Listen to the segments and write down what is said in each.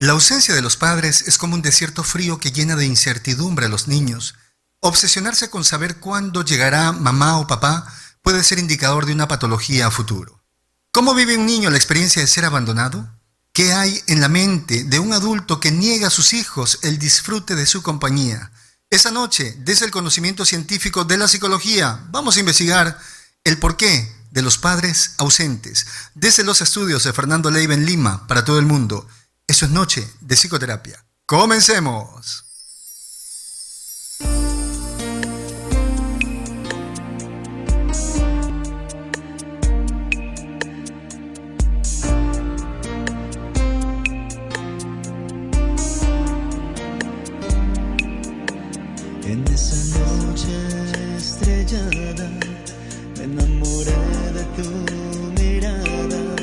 La ausencia de los padres es como un desierto frío que llena de incertidumbre a los niños. Obsesionarse con saber cuándo llegará mamá o papá puede ser indicador de una patología a futuro. ¿Cómo vive un niño la experiencia de ser abandonado? ¿Qué hay en la mente de un adulto que niega a sus hijos el disfrute de su compañía? Esa noche, desde el conocimiento científico de la psicología, vamos a investigar el porqué de los padres ausentes, desde los estudios de Fernando Leiva en Lima, para todo el mundo. Eso es Noche de Psicoterapia. ¡Comencemos! En esa noche estrellada me enamoré de tu mirada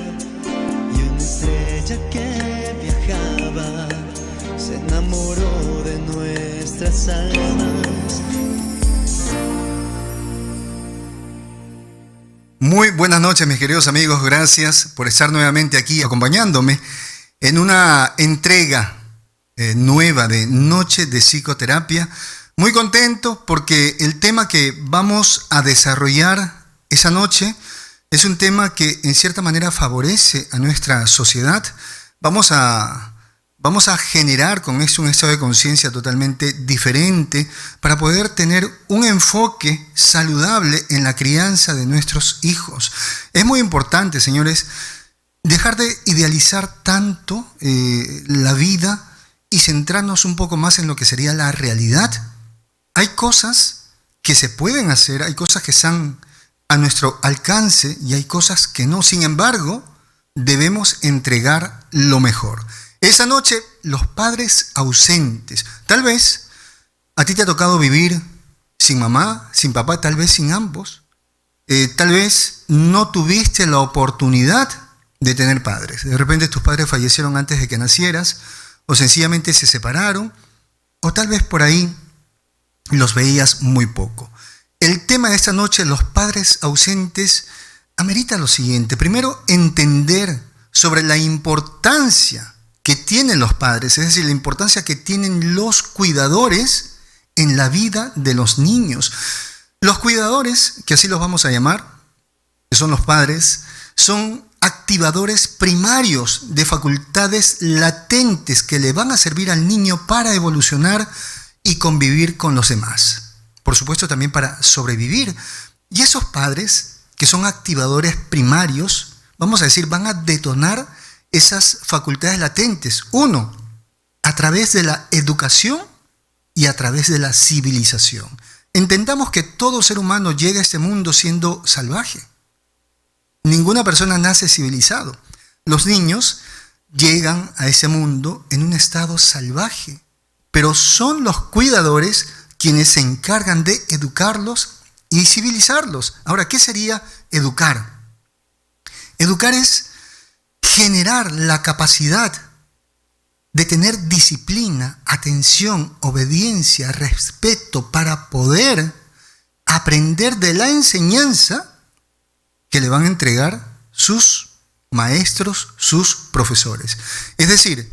y una estrella que viajaba se enamoró de nuestras almas. Muy buenas noches, mis queridos amigos. Gracias por estar nuevamente aquí acompañándome en una entrega nueva de Noche de Psicoterapia. Muy contento porque el tema que vamos a desarrollar esa noche es un tema que en cierta manera favorece a nuestra sociedad. Vamos a generar con esto un estado de conciencia totalmente diferente para poder tener un enfoque saludable en la crianza de nuestros hijos. Es muy importante, señores, dejar de idealizar tanto la vida y centrarnos un poco más en lo que sería la realidad. Hay cosas que se pueden hacer, hay cosas que están a nuestro alcance y hay cosas que no. Sin embargo, debemos entregar lo mejor. Esa noche, los padres ausentes. Tal vez a ti te ha tocado vivir sin mamá, sin papá, tal vez sin ambos. Tal vez no tuviste la oportunidad de tener padres. De repente tus padres fallecieron antes de que nacieras o sencillamente se separaron o tal vez por ahí los veías muy poco. El tema de esta noche, los padres ausentes, amerita lo siguiente. Primero, entender sobre la importancia que tienen los padres, es decir, la importancia que tienen los cuidadores en la vida de los niños. Los cuidadores, que así los vamos a llamar, que son los padres, son activadores primarios de facultades latentes que le van a servir al niño para evolucionar y convivir con los demás. Por supuesto, también para sobrevivir. Y esos padres, que son activadores primarios, vamos a decir, van a detonar esas facultades latentes. Uno, a través de la educación y a través de la civilización. Entendamos que todo ser humano llega a este mundo siendo salvaje. Ninguna persona nace civilizado. Los niños llegan a ese mundo en un estado salvaje, pero son los cuidadores quienes se encargan de educarlos y civilizarlos. Ahora, ¿qué sería educar? Educar es generar la capacidad de tener disciplina, atención, obediencia, respeto para poder aprender de la enseñanza que le van a entregar sus maestros, sus profesores. Es decir,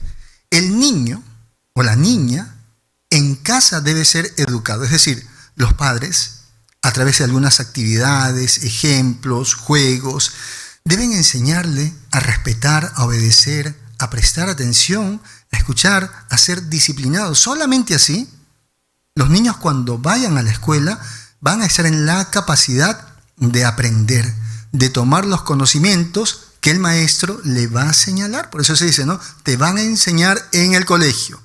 el niño o la niña en casa debe ser educado. Es decir, los padres, a través de algunas actividades, ejemplos, juegos, deben enseñarle a respetar, a obedecer, a prestar atención, a escuchar, a ser disciplinados. Solamente así, los niños cuando vayan a la escuela van a estar en la capacidad de aprender, de tomar los conocimientos que el maestro le va a señalar. Por eso se dice, ¿no? Te van a enseñar en el colegio.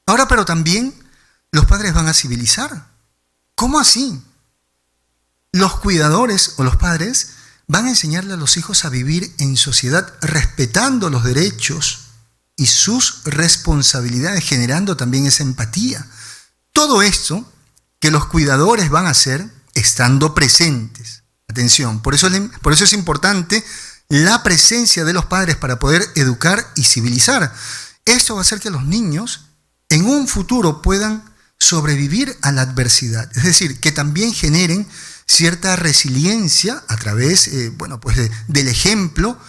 Ahora, pero también los padres van a civilizar. ¿Cómo así? Los cuidadores o los padres van a enseñarle a los hijos a vivir en sociedad respetando los derechos y sus responsabilidades, generando también esa empatía. Todo esto que los cuidadores van a hacer estando presentes. Atención, por eso es importante la presencia de los padres para poder educar y civilizar. Esto va a hacer que los niños en un futuro puedan sobrevivir a la adversidad, es decir, que también generen cierta resiliencia a través del ejemplo,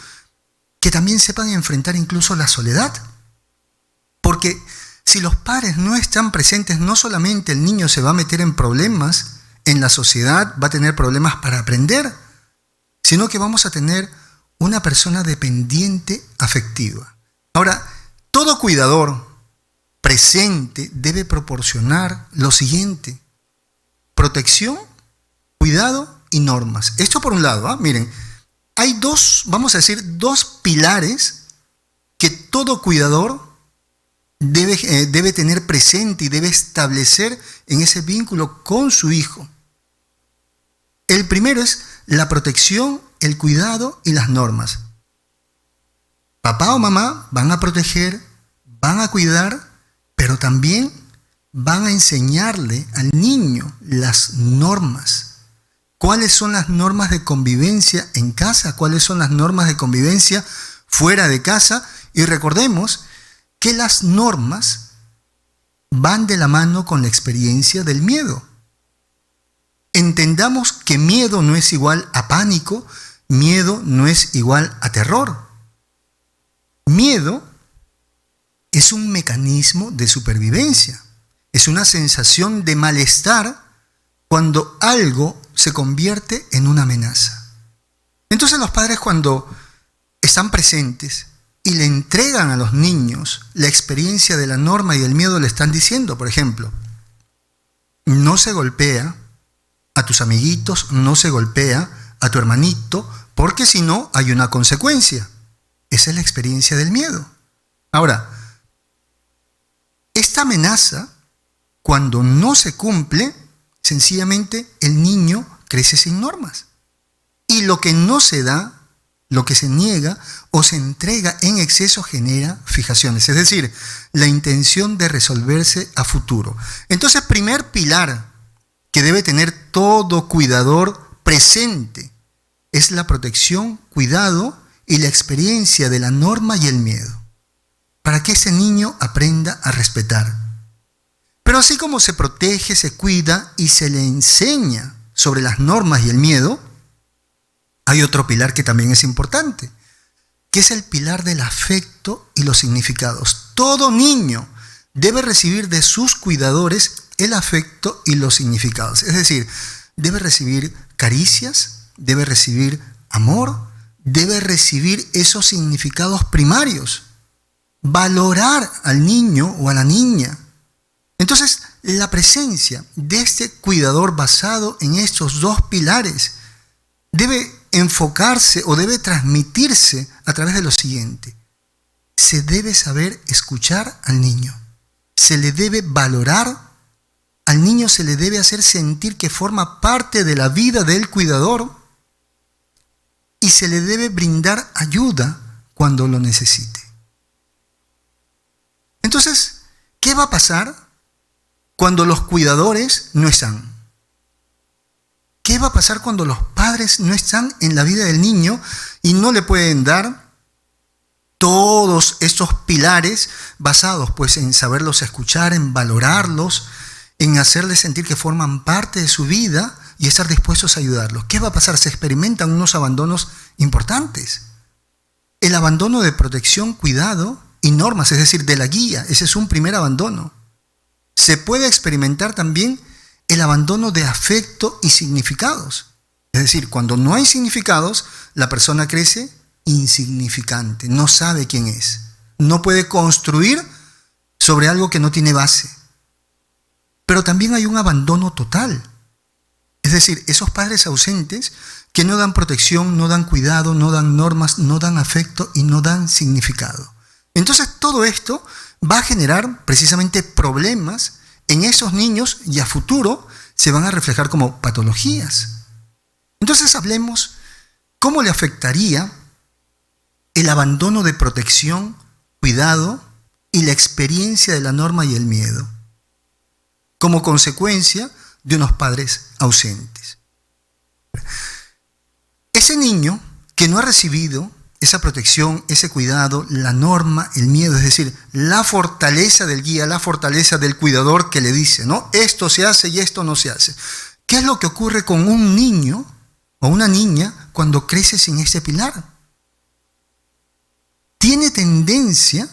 que también sepan enfrentar incluso la soledad. Porque si los padres no están presentes, no solamente el niño se va a meter en problemas en la sociedad, va a tener problemas para aprender, sino que vamos a tener una persona dependiente afectiva. Ahora, todo cuidador presente debe proporcionar lo siguiente: protección, cuidado y normas. Esto por un lado, miren, hay dos pilares que todo cuidador debe tener presente y debe establecer en ese vínculo con su hijo. El primero es la protección, el cuidado y las normas. Papá o mamá van a proteger, van a cuidar, pero también van a enseñarle al niño las normas. ¿Cuáles son las normas de convivencia en casa? ¿Cuáles son las normas de convivencia fuera de casa? Y recordemos que las normas van de la mano con la experiencia del miedo. Entendamos que miedo no es igual a pánico, miedo no es igual a terror. Miedo es un mecanismo de supervivencia, es una sensación de malestar cuando algo se convierte en una amenaza. Entonces los padres, cuando están presentes y le entregan a los niños la experiencia de la norma y del miedo, le están diciendo, por ejemplo, no se golpea a tus amiguitos, no se golpea a tu hermanito, porque si no hay una consecuencia. Esa es la experiencia del miedo. Ahora, esta amenaza, cuando no se cumple, sencillamente el niño crece sin normas. Y lo que no se da, lo que se niega o se entrega en exceso, genera fijaciones. Es decir, la intención de resolverse a futuro. Entonces, primer pilar que debe tener todo cuidador presente es la protección, cuidado y la experiencia de la norma y el miedo, para que ese niño aprenda a respetar. Pero así como se protege, se cuida y se le enseña sobre las normas y el miedo, hay otro pilar que también es importante, que es el pilar del afecto y los significados. Todo niño debe recibir de sus cuidadores el afecto y los significados. Es decir, debe recibir caricias, debe recibir amor, debe recibir esos significados primarios, valorar al niño o a la niña. Entonces, la presencia de este cuidador basado en estos dos pilares debe enfocarse o debe transmitirse a través de lo siguiente: se debe saber escuchar al niño, se le debe valorar al niño, se le debe hacer sentir que forma parte de la vida del cuidador y se le debe brindar ayuda cuando lo necesite. Entonces, ¿qué va a pasar cuando los cuidadores no están? ¿Qué va a pasar cuando los padres no están en la vida del niño y no le pueden dar todos estos pilares basados pues en saberlos escuchar, en valorarlos, en hacerles sentir que forman parte de su vida y estar dispuestos a ayudarlos? ¿Qué va a pasar? Se experimentan unos abandonos importantes. El abandono de protección, cuidado y normas, es decir, de la guía. Ese es un primer abandono. Se puede experimentar también el abandono de afecto y significados. Es decir, cuando no hay significados, la persona crece insignificante, no sabe quién es, no puede construir sobre algo que no tiene base. Pero también hay un abandono total. Es decir, esos padres ausentes que no dan protección, no dan cuidado, no dan normas, no dan afecto y no dan significado. Entonces todo esto va a generar precisamente problemas en esos niños y a futuro se van a reflejar como patologías. Entonces hablemos cómo le afectaría el abandono de protección, cuidado y la experiencia de la norma y el miedo como consecuencia de unos padres ausentes. Ese niño que no ha recibido esa protección, ese cuidado, la norma, el miedo, es decir, la fortaleza del guía, la fortaleza del cuidador que le dice, ¿no? Esto se hace y esto no se hace. ¿Qué es lo que ocurre con un niño o una niña cuando crece sin este pilar? Tiene tendencia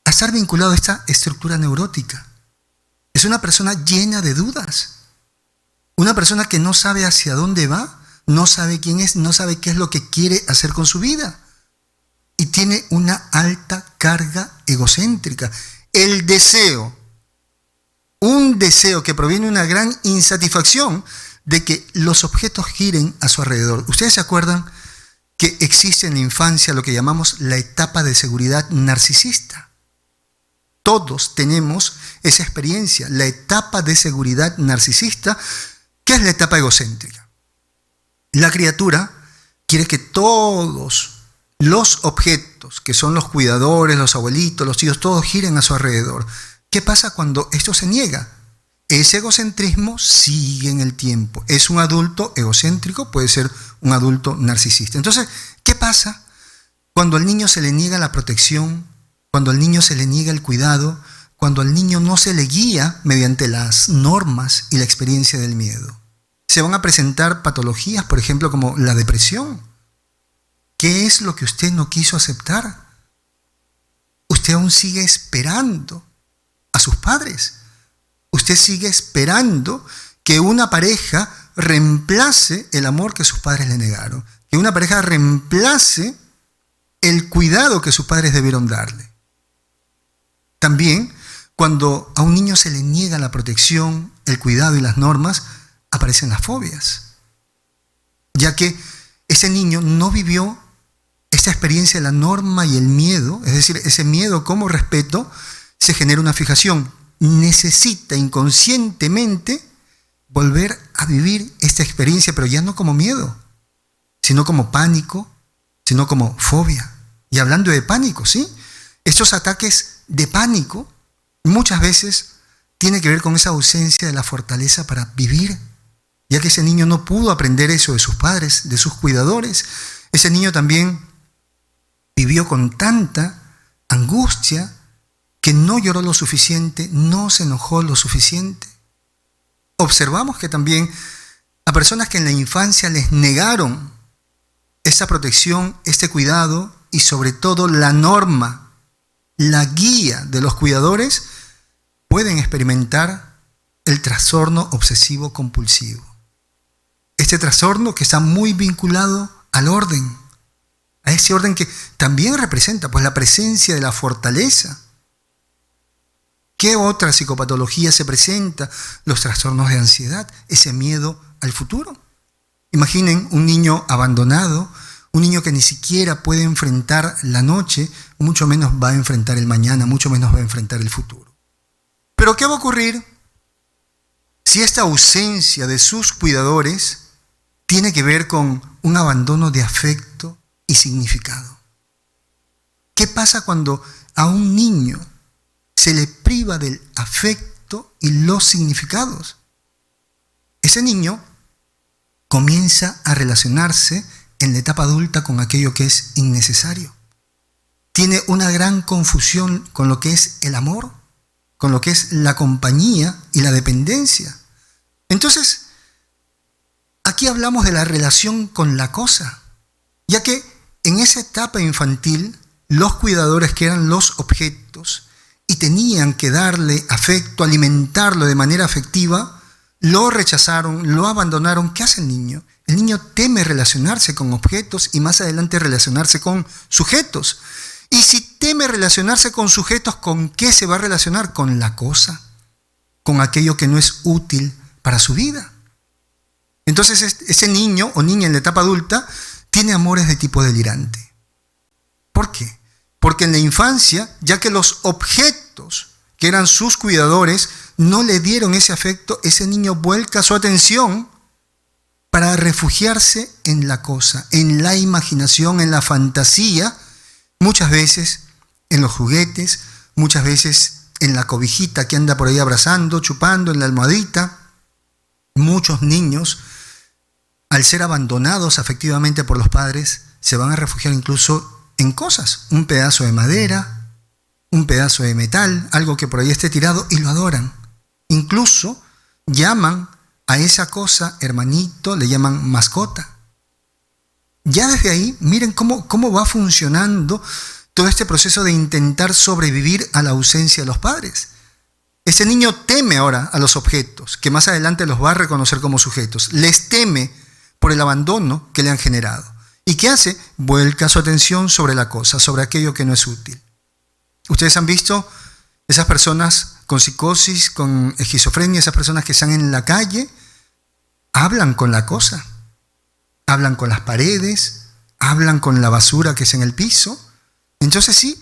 a estar vinculado a esta estructura neurótica. Es una persona llena de dudas. Una persona que no sabe hacia dónde va, no sabe quién es, no sabe qué es lo que quiere hacer con su vida. Y tiene una alta carga egocéntrica. El deseo, un deseo que proviene de una gran insatisfacción de que los objetos giren a su alrededor. ¿Ustedes se acuerdan que existe en la infancia lo que llamamos la etapa de seguridad narcisista? Todos tenemos esa experiencia, la etapa de seguridad narcisista, que es la etapa egocéntrica. La criatura quiere que todos los objetos, que son los cuidadores, los abuelitos, los hijos, todos giren a su alrededor. ¿Qué pasa cuando esto se niega? Ese egocentrismo sigue en el tiempo. Es un adulto egocéntrico, puede ser un adulto narcisista. Entonces, ¿qué pasa cuando al niño se le niega la protección, cuando al niño se le niega el cuidado, cuando al niño no se le guía mediante las normas y la experiencia del miedo? Se van a presentar patologías, por ejemplo, como la depresión. ¿Qué es lo que usted no quiso aceptar? Usted aún sigue esperando a sus padres. Usted sigue esperando que una pareja reemplace el amor que sus padres le negaron, que una pareja reemplace el cuidado que sus padres debieron darle. También, cuando a un niño se le niega la protección, el cuidado y las normas, aparecen las fobias, ya que ese niño no vivió esta experiencia de la norma y el miedo, es decir, ese miedo como respeto, se genera una fijación. Necesita inconscientemente volver a vivir esta experiencia, pero ya no como miedo, sino como pánico, sino como fobia. Y hablando de pánico, ¿sí? Estos ataques de pánico muchas veces tienen que ver con esa ausencia de la fortaleza para vivir, ya que ese niño no pudo aprender eso de sus padres, de sus cuidadores. Ese niño también vivió con tanta angustia que no lloró lo suficiente, no se enojó lo suficiente. Observamos que también a personas que en la infancia les negaron esa protección, este cuidado y sobre todo la norma, la guía de los cuidadores, pueden experimentar el trastorno obsesivo compulsivo. Este trastorno que está muy vinculado al orden, a ese orden que también representa pues la presencia de la fortaleza. ¿Qué otra psicopatología se presenta? Los trastornos de ansiedad, ese miedo al futuro. Imaginen un niño abandonado, un niño que ni siquiera puede enfrentar la noche, mucho menos va a enfrentar el mañana, mucho menos va a enfrentar el futuro. Pero ¿qué va a ocurrir si esta ausencia de sus cuidadores tiene que ver con un abandono de afecto y significado? ¿Qué pasa cuando a un niño se le priva del afecto y los significados? Ese niño comienza a relacionarse en la etapa adulta con aquello que es innecesario. Tiene una gran confusión con lo que es el amor, con lo que es la compañía y la dependencia. Entonces, aquí hablamos de la relación con la cosa, ya que en esa etapa infantil, los cuidadores, que eran los objetos, y tenían que darle afecto, alimentarlo de manera afectiva, lo rechazaron, lo abandonaron. ¿Qué hace el niño? El niño teme relacionarse con objetos y más adelante relacionarse con sujetos. Y si teme relacionarse con sujetos, ¿con qué se va a relacionar? Con la cosa, con aquello que no es útil para su vida. Entonces ese niño o niña en la etapa adulta tiene amores de tipo delirante. ¿Por qué? Porque en la infancia, ya que los objetos que eran sus cuidadores no le dieron ese afecto, ese niño vuelca su atención para refugiarse en la cosa, en la imaginación, en la fantasía, muchas veces en los juguetes, muchas veces en la cobijita que anda por ahí abrazando, chupando, en la almohadita. Muchos niños, al ser abandonados afectivamente por los padres, se van a refugiar incluso en cosas, un pedazo de madera, un pedazo de metal, algo que por ahí esté tirado, y lo adoran. Incluso llaman a esa cosa hermanito, le llaman mascota. Ya desde ahí, miren cómo va funcionando todo este proceso de intentar sobrevivir a la ausencia de los padres. Ese niño teme ahora a los objetos, que más adelante los va a reconocer como sujetos. Les teme por el abandono que le han generado. ¿Y qué hace? Vuelca su atención sobre la cosa, sobre aquello que no es útil. Ustedes han visto esas personas con psicosis, con esquizofrenia, esas personas que están en la calle, hablan con la cosa, hablan con las paredes, hablan con la basura que es en el piso. Entonces sí,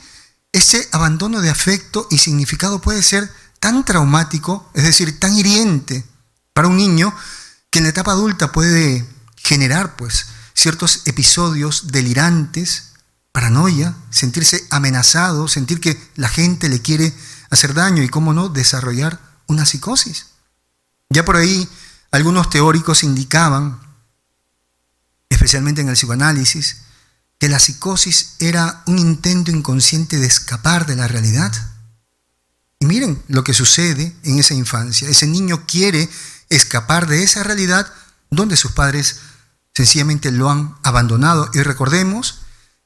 ese abandono de afecto y significado puede ser tan traumático, es decir, tan hiriente para un niño, que en la etapa adulta puede generar pues ciertos episodios delirantes, paranoia, sentirse amenazado, sentir que la gente le quiere hacer daño y, cómo no, desarrollar una psicosis. Ya por ahí algunos teóricos indicaban, especialmente en el psicoanálisis, que la psicosis era un intento inconsciente de escapar de la realidad. Y miren lo que sucede en esa infancia. Ese niño quiere escapar de esa realidad donde sus padres sencillamente lo han abandonado. Y recordemos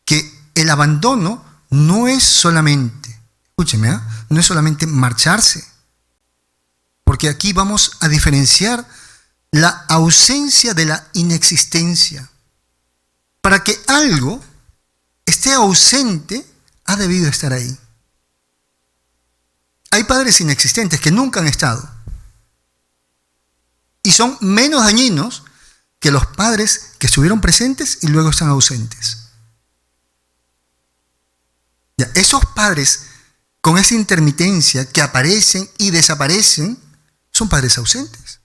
que el abandono no es solamente, escúcheme, no es solamente marcharse. Porque aquí vamos a diferenciar la ausencia de la inexistencia. Para que algo esté ausente, ha debido estar ahí. Hay padres inexistentes que nunca han estado. Y son menos dañinos que los padres que estuvieron presentes y luego están ausentes. Ya, esos padres con esa intermitencia que aparecen y desaparecen son padres ausentes.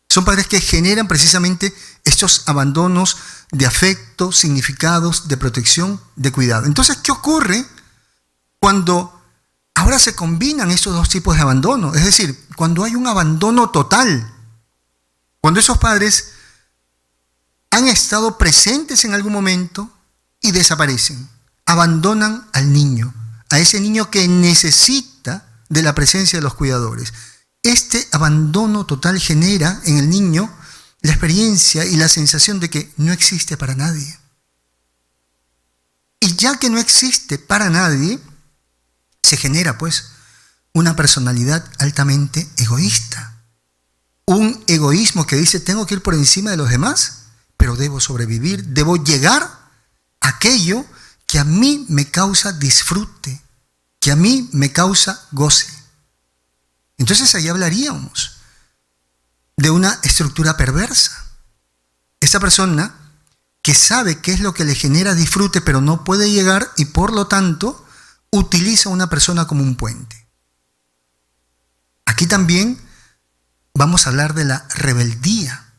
Son padres que generan precisamente estos abandonos de afecto, significados, de protección, de cuidado. Entonces, ¿qué ocurre cuando ahora se combinan estos dos tipos de abandono? Es decir, cuando hay un abandono total, cuando esos padres han estado presentes en algún momento y desaparecen, abandonan al niño, a ese niño que necesita de la presencia de los cuidadores. Este abandono total genera en el niño la experiencia y la sensación de que no existe para nadie. Y ya que no existe para nadie, se genera pues una personalidad altamente egoísta. Un egoísmo que dice, tengo que ir por encima de los demás, pero debo sobrevivir, debo llegar a aquello que a mí me causa disfrute, que a mí me causa goce. Entonces ahí hablaríamos de una estructura perversa. Esta persona que sabe qué es lo que le genera disfrute, pero no puede llegar y por lo tanto utiliza a una persona como un puente. Aquí también vamos a hablar de la rebeldía.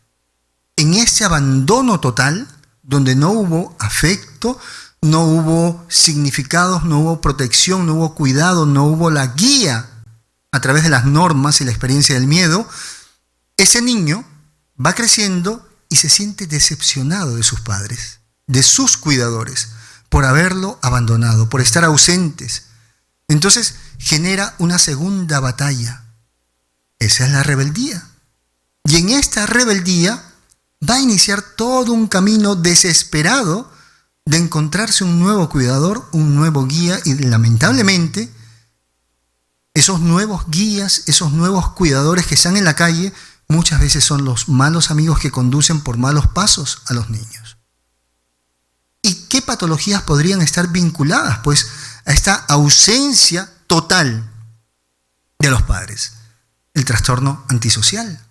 En ese abandono total, donde no hubo afecto, no hubo significados, no hubo protección, no hubo cuidado, no hubo la guía a través de las normas y la experiencia del miedo, ese niño va creciendo y se siente decepcionado de sus padres, de sus cuidadores, por haberlo abandonado, por estar ausentes. Entonces genera una segunda batalla. Esa es la rebeldía. Y en esta rebeldía va a iniciar todo un camino desesperado de encontrarse un nuevo cuidador, un nuevo guía, y lamentablemente esos nuevos guías, esos nuevos cuidadores que están en la calle, muchas veces son los malos amigos que conducen por malos pasos a los niños. ¿Y qué patologías podrían estar vinculadas pues a esta ausencia total de los padres? El trastorno antisocial,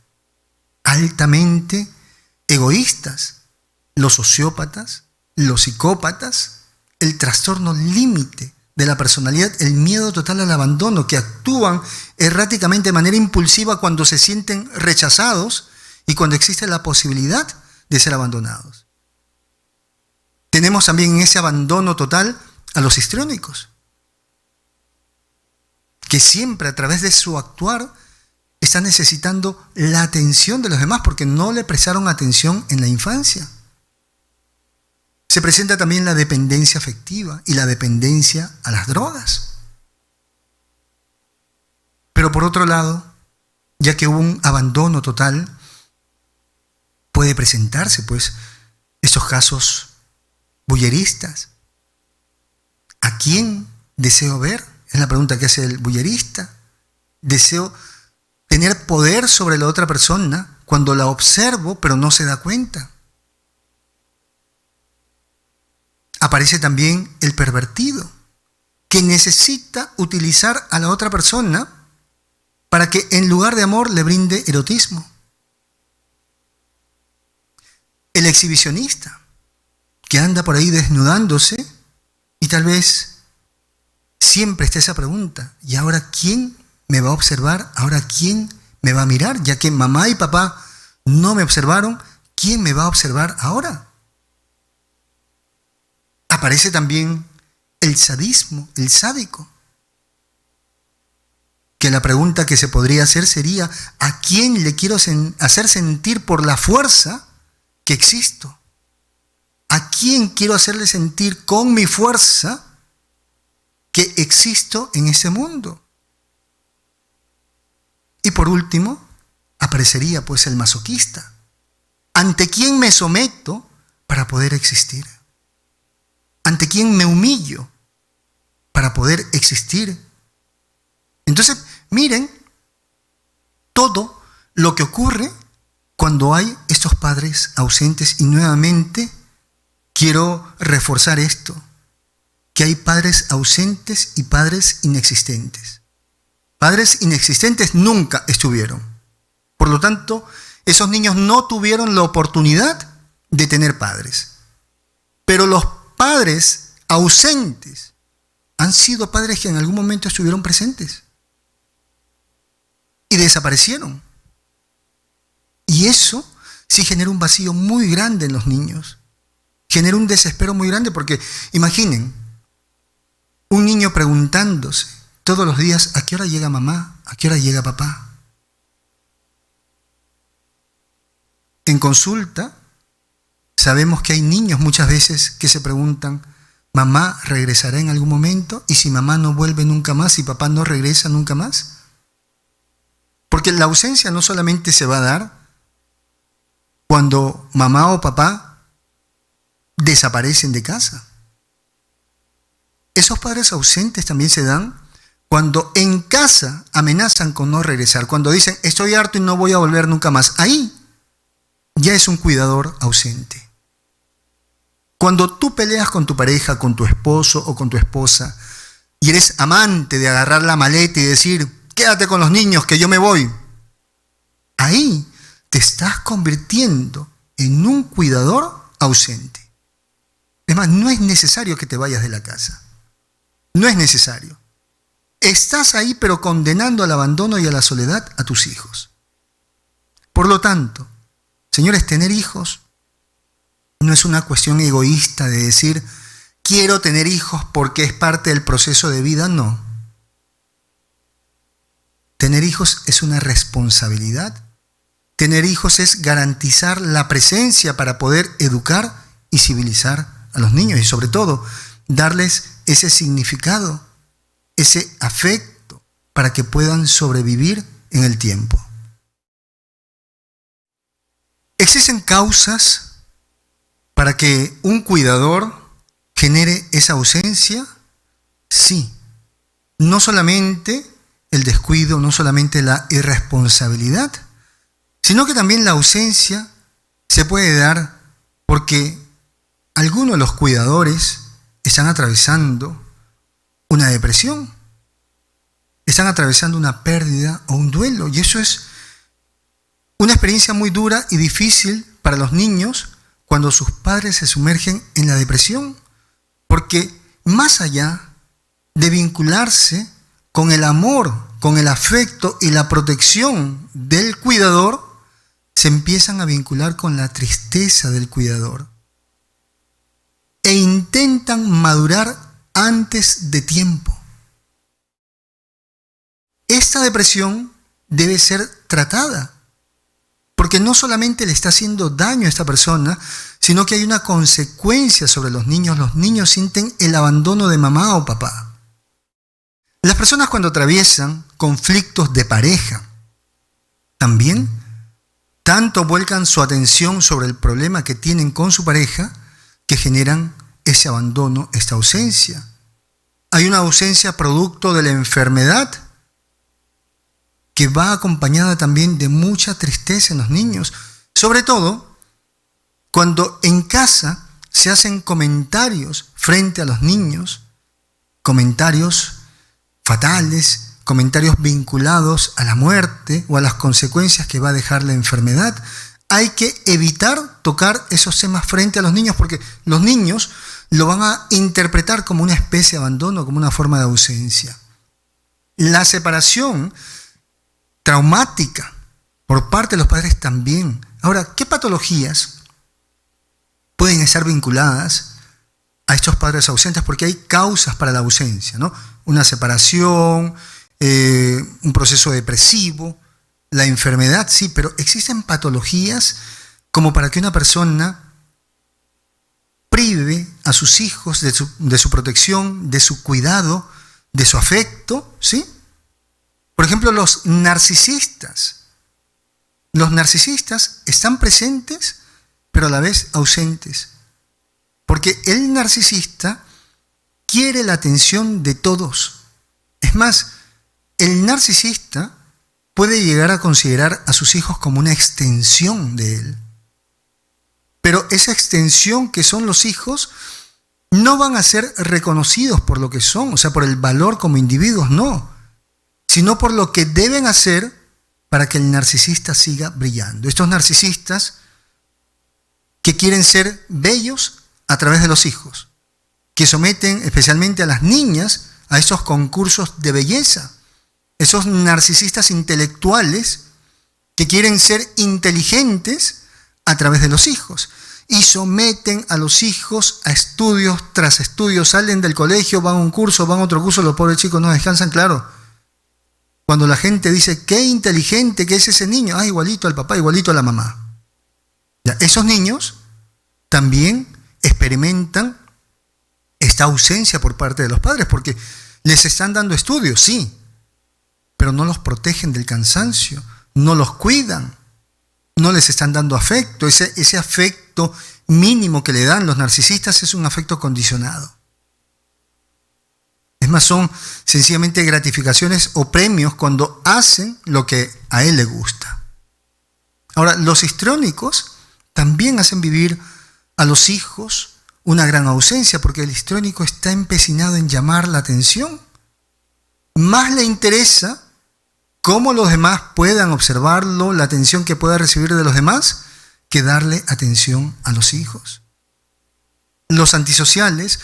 altamente egoístas, los sociópatas, los psicópatas, el trastorno límite de la personalidad, el miedo total al abandono, que actúan erráticamente de manera impulsiva cuando se sienten rechazados y cuando existe la posibilidad de ser abandonados. Tenemos también en ese abandono total a los histriónicos, que siempre a través de su actuar están necesitando la atención de los demás porque no le prestaron atención en la infancia. Se presenta también la dependencia afectiva y la dependencia a las drogas. Pero por otro lado, ya que hubo un abandono total, puede presentarse pues estos casos voyeristas, ¿A quién deseo ver? Es la pregunta que hace el bullerista. Deseo tener poder sobre la otra persona cuando la observo pero no se da cuenta. Aparece también el pervertido, que necesita utilizar a la otra persona para que en lugar de amor le brinde erotismo. El exhibicionista, que anda por ahí desnudándose y tal vez siempre está esa pregunta: ¿y ahora quién me va a observar? ¿Ahora quién me va a mirar? Ya que mamá y papá no me observaron, ¿quién me va a observar ahora? Aparece también el sadismo, el sádico, que la pregunta que se podría hacer sería: ¿a quién le quiero hacer sentir por la fuerza que existo? ¿A quién quiero hacerle sentir con mi fuerza que existo en este mundo? Y por último, aparecería pues el masoquista. ¿Ante quién me someto para poder existir? ¿Ante quién me humillo para poder existir? Entonces, miren todo lo que ocurre cuando hay estos padres ausentes. Y nuevamente quiero reforzar esto, que hay padres ausentes y padres inexistentes. Padres inexistentes nunca estuvieron. Por lo tanto, esos niños no tuvieron la oportunidad de tener padres. Pero los padres ausentes han sido padres que en algún momento estuvieron presentes y desaparecieron. Y eso sí genera un vacío muy grande en los niños. Genera un desespero muy grande porque, imaginen, un niño preguntándose todos los días: ¿a qué hora llega mamá? ¿A qué hora llega papá? En consulta sabemos que hay niños muchas veces que se preguntan: ¿mamá regresará en algún momento? ¿Y si mamá no vuelve nunca más y papá no regresa nunca más? Porque la ausencia no solamente se va a dar cuando mamá o papá desaparecen de casa. Esos padres ausentes también se dan cuando en casa amenazan con no regresar, cuando dicen: estoy harto y no voy a volver nunca más. Ahí ya es un cuidador ausente. Cuando tú peleas con tu pareja, con tu esposo o con tu esposa, y eres amante de agarrar la maleta y decir: quédate con los niños que yo me voy, ahí te estás convirtiendo en un cuidador ausente. Además, no es necesario que te vayas de la casa. No es necesario. Estás ahí, pero condenando al abandono y a la soledad a tus hijos. Por lo tanto, señores, tener hijos no es una cuestión egoísta de decir: quiero tener hijos porque es parte del proceso de vida. No. Tener hijos es una responsabilidad. Tener hijos es garantizar la presencia para poder educar y civilizar a los niños y sobre todo darles ese significado, ese afecto para que puedan sobrevivir en el tiempo. ¿Existen causas para que un cuidador genere esa ausencia? Sí. No solamente el descuido, no solamente la irresponsabilidad, sino que también la ausencia se puede dar porque algunos de los cuidadores están atravesando una depresión, están atravesando una pérdida o un duelo, y eso es una experiencia muy dura y difícil para los niños cuando sus padres se sumergen en la depresión, porque más allá de vincularse con el amor, con el afecto y la protección del cuidador, se empiezan a vincular con la tristeza del cuidador e intentan madurar antes de tiempo. Esta depresión debe ser tratada, porque no solamente le está haciendo daño a esta persona, sino que hay una consecuencia sobre los niños. Los niños sienten el abandono de mamá o papá. Las personas cuando atraviesan conflictos de pareja, también tanto vuelcan su atención sobre el problema que tienen con su pareja, que generan ese abandono, esta ausencia. Hay una ausencia producto de la enfermedad que va acompañada también de mucha tristeza en los niños. Sobre todo cuando en casa se hacen comentarios frente a los niños, comentarios fatales, comentarios vinculados a la muerte o a las consecuencias que va a dejar la enfermedad. Hay que evitar tocar esos temas frente a los niños porque los niños lo van a interpretar como una especie de abandono, como una forma de ausencia. La separación traumática por parte de los padres también. Ahora, ¿qué patologías pueden estar vinculadas a estos padres ausentes? Porque hay causas para la ausencia, ¿no? Una separación, un proceso depresivo, la enfermedad, sí, pero existen patologías como para que una persona prive a sus hijos de su protección, de su cuidado, de su afecto, ¿sí? Por ejemplo, los narcisistas. Los narcisistas están presentes, pero a la vez ausentes. Porque el narcisista quiere la atención de todos. Es más, el narcisista puede llegar a considerar a sus hijos como una extensión de él. Pero esa extensión que son los hijos no van a ser reconocidos por lo que son, o sea, por el valor como individuos, no, sino por lo que deben hacer para que el narcisista siga brillando. Estos narcisistas que quieren ser bellos a través de los hijos, que someten especialmente a las niñas a estos concursos de belleza. Esos narcisistas intelectuales que quieren ser inteligentes a través de los hijos y someten a los hijos a estudios tras estudios. Salen del colegio, van a un curso, van a otro curso, los pobres chicos no descansan, claro. Cuando la gente dice, qué inteligente que es ese niño, igualito al papá, igualito a la mamá. Ya, esos niños también experimentan esta ausencia por parte de los padres porque les están dando estudios, sí, pero no los protegen del cansancio, no los cuidan, no les están dando afecto. Ese afecto mínimo que le dan los narcisistas es un afecto condicionado. Es más, son sencillamente gratificaciones o premios cuando hacen lo que a él le gusta. Ahora, los histriónicos también hacen vivir a los hijos una gran ausencia porque el histriónico está empecinado en llamar la atención. Más le interesa cómo los demás puedan observarlo, la atención que pueda recibir de los demás, que darle atención a los hijos. Los antisociales,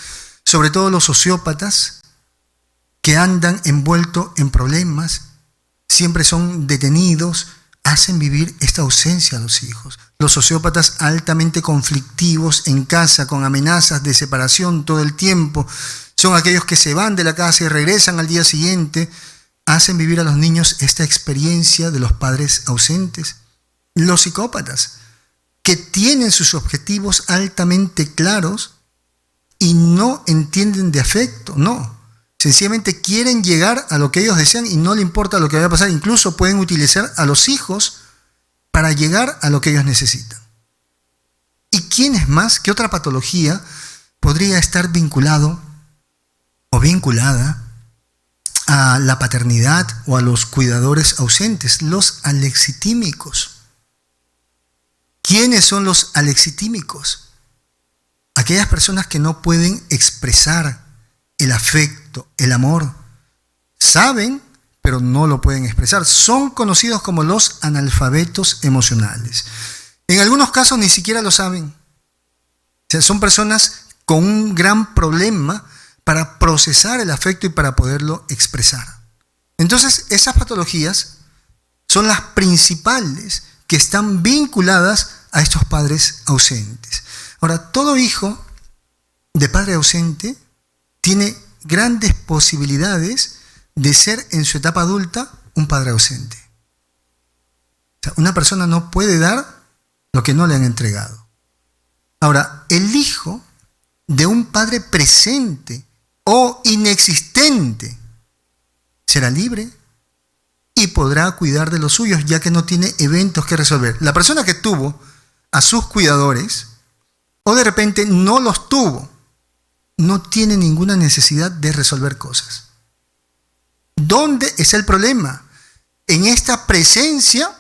sobre todo los sociópatas, que andan envueltos en problemas, siempre son detenidos, hacen vivir esta ausencia a los hijos. Los sociópatas altamente conflictivos en casa, con amenazas de separación todo el tiempo, son aquellos que se van de la casa y regresan al día siguiente, hacen vivir a los niños esta experiencia de los padres ausentes. Los psicópatas, que tienen sus objetivos altamente claros y no entienden de afecto, no. Sencillamente quieren llegar a lo que ellos desean y no le importa lo que vaya a pasar. Incluso pueden utilizar a los hijos para llegar a lo que ellos necesitan. ¿Y quién es más? ¿Qué otra patología podría estar vinculado o vinculada a la paternidad o a los cuidadores ausentes? Los alexitímicos. ¿Quiénes son los alexitímicos? Aquellas personas que no pueden expresar el afecto, el amor. Saben, pero no lo pueden expresar. Son conocidos como los analfabetos emocionales. En algunos casos ni siquiera lo saben. O sea, son personas con un gran problema para procesar el afecto y para poderlo expresar. Entonces, esas patologías son las principales que están vinculadas a estos padres ausentes. Ahora, todo hijo de padre ausente tiene grandes posibilidades de ser en su etapa adulta un padre ausente. O sea, una persona no puede dar lo que no le han entregado. Ahora, el hijo de un padre presente o inexistente será libre y podrá cuidar de los suyos, ya que no tiene eventos que resolver. La persona que tuvo a sus cuidadores o de repente no los tuvo no tiene ninguna necesidad de resolver cosas. ¿Dónde es el problema? En esta presencia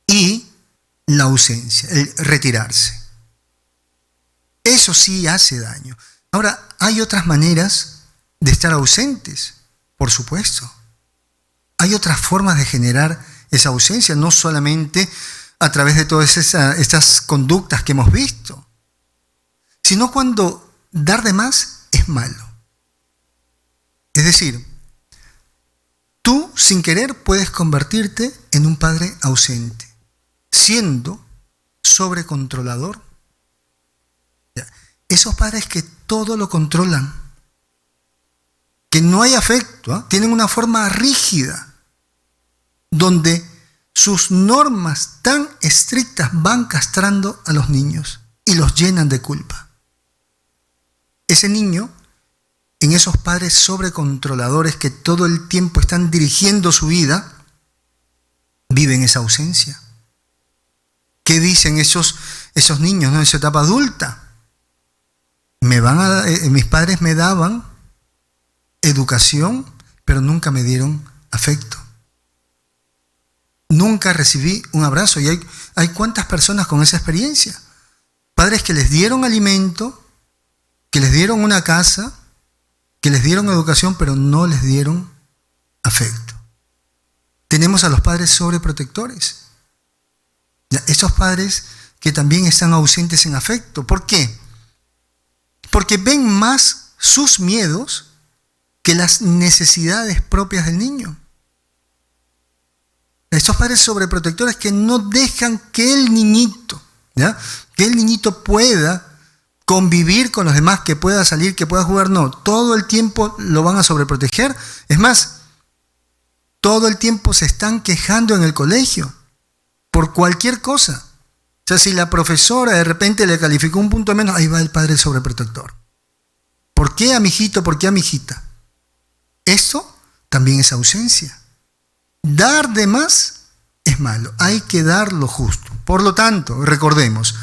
y la ausencia, el retirarse. Eso sí hace daño. Ahora, hay otras maneras de estar ausentes, por supuesto. Hay otras formas de generar esa ausencia, no solamente a través de todas estas conductas que hemos visto, sino cuando dar de más es malo. Es decir, tú sin querer puedes convertirte en un padre ausente, siendo sobrecontrolador. Esos padres que todo lo controlan, que no hay afecto, tienen una forma rígida, donde sus normas tan estrictas van castrando a los niños y los llenan de culpa. Ese niño, en esos padres sobrecontroladores que todo el tiempo están dirigiendo su vida, vive en esa ausencia. ¿Qué dicen esos niños, en su etapa adulta? Mis padres me daban educación, pero nunca me dieron afecto. Nunca recibí un abrazo. Y hay cuántas personas con esa experiencia. Padres que les dieron alimento, que les dieron una casa, que les dieron educación, pero no les dieron afecto. Tenemos a los padres sobreprotectores. Esos padres que también están ausentes en afecto. ¿Por qué? Porque ven más sus miedos que las necesidades propias del niño. Estos padres sobreprotectores que no dejan que el niñito pueda convivir con los demás, que pueda salir, que pueda jugar, no, todo el tiempo lo van a sobreproteger. Es más, todo el tiempo se están quejando en el colegio por cualquier cosa. O sea, si la profesora de repente le calificó un punto menos, ahí va el padre sobreprotector. ¿Por qué a mi hijito? ¿Por qué a mi hijita? Esto también es ausencia. Dar de más es malo. Hay que dar lo justo. Por lo tanto, recordemos,